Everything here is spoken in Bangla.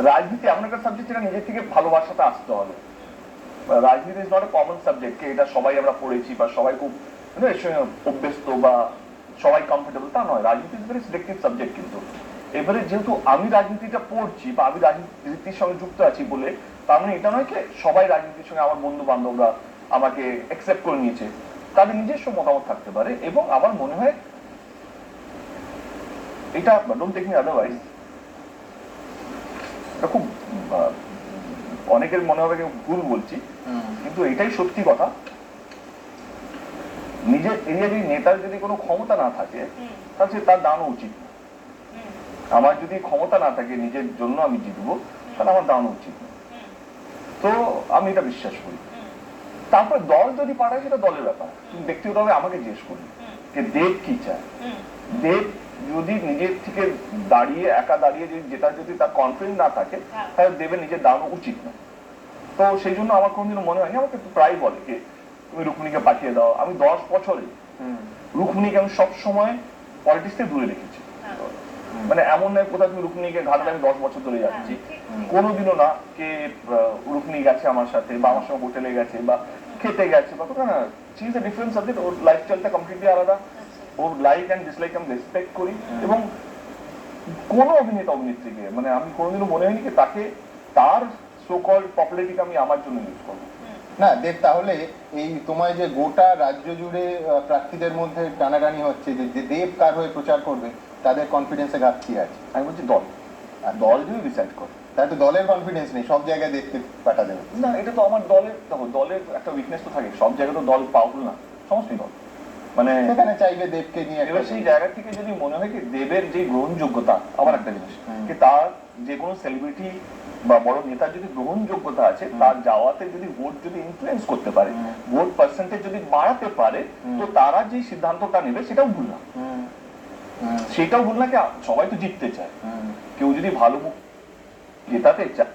রাজনীতি এমন একটা সাবজেক্ট যেটা নিজের থেকে ভালোবাসাটা আসতে হবে। রাজনীতি is not a common subject, এটা সবাই আমরা পড়েছি বা সবাই খুব অভ্যস্ত বা সবাই কমফোর্টেবল, তা নয়। রাজনীতি ইজ ভেরি সিলেক্টিভ সাবজেক্ট। কিন্তু এবারে যেহেতু আমি রাজনীতিটা পড়ছি বা আমি রাজনীতির সঙ্গে যুক্ত আছি বলে তার মানে এটা নয় কি সবাই রাজনীতির সঙ্গে, আমার বন্ধু বান্ধবরা আমাকে অ্যাকসেপ্ট করে নিয়েছে। তাদের নিজস্ব মতামত থাকতে পারে এবং আমার মনে হয় এটা, ডোন্ট টেক মি আদারওয়াইজ, এটা খুব অনেকের মনে হবে ভুল বলছি, কিন্তু এটাই সত্যি কথা। নিজের এরিয়ার নেতার যদি কোনো ক্ষমতা না থাকে তাহলে তার দাঁড়ানো উচিত না। আমার যদি ক্ষমতা না থাকে নিজের জন্য আমি জিতবো, তাহলে আমার দাঁড়ানো উচিত না। তো আমি এটা বিশ্বাস করি। তারপর দল যদি পাঠায় সেটা দলের ব্যাপার, কিন্তু ব্যক্তিগতভাবে আমাকে জিজ্ঞেস করি যে দেব কি চায়। দেব যদি নিজের থেকে দাঁড়িয়ে একা দাঁড়িয়ে যেটা যদি তার কনফিডেন্স না থাকে তাহলে দেবের নিজের দাঁড়ানো উচিত না। তো সেই জন্য আমার কোনোদিনও মনে হয়নি, আমাকে প্রায় বলে যে তুমি রুক্মিণীকে পাঠিয়ে দাও। আমি 10 বছরে রুক্মিণীকে আমি সবসময় পলিটিক্স থেকে দূরে রেখেছি। মানে এমন নয় কোথাও তুমি রুক্মিণীকে ঘাটলে আমি 10 বছর ধরে যাচ্ছি, কোনোদিনও না। কে রুক্মিণী গেছে আমার সাথে বা আমার সঙ্গে হোটেলে গেছে বা খেতে গেছে বা কোথাও না, she is a different subject. ওর লাইফস্টাইলটা কমপ্লিটলি আলাদা, ওর লাইক অ্যান্ড ডিসলাইক আমি রেসপেক্ট করি। এবং কোন অভিনেতা অভিনেত্রীকে মানে আমি কোনোদিনও মনে হয়নি যে তাকে তার সো কল্ড পপুলারিটিকে আমি আমার জন্য ইউজ করবো না। দেব, তাহলে এই তোমায় যে গোটা রাজ্য জুড়ে প্রার্থীদের মধ্যে টানাটানি হচ্ছে যে দেব কার হয়ে প্রচার করবে, তাদের কনফিডেন্সে ঘাটতি আছে। আমি বলছি দল, আর দল যদি ডিসাইড করে। তাই তো দলের কনফিডেন্স নেই, সব জায়গায় দেখতে পাঠা দেবে না, এটা তো আমার দলের, দেখো দলের একটা উইকনেস তো থাকে, সব জায়গায় তো দল পাওয়ারফুল না, সমস্ত দল মানে সেখানে চাইবে দেবকে নিয়ে। এবার সেই জায়গা থেকে যদি মনে হয় কি দেবের যে গ্রহণযোগ্যতা, আবার একটা জিনিস কি তার যে কোনো সেলিব্রিটি বা বড় নেতার যদি গ্রহণযোগ্যতা আছে, তার যাওয়াতে যদি ভোট যদি ইনফ্লুয়েন্স করতে পারে, ভোট পার্সেন্টেজ যদি বাড়াতে পারে, তো তারা যে সিদ্ধান্তটা নেবে সেটাও ভুল না। সেটাও ভুল না, কি সবাই তো জিততে চায়। কেউ যদি ভালো জেতাতে চায়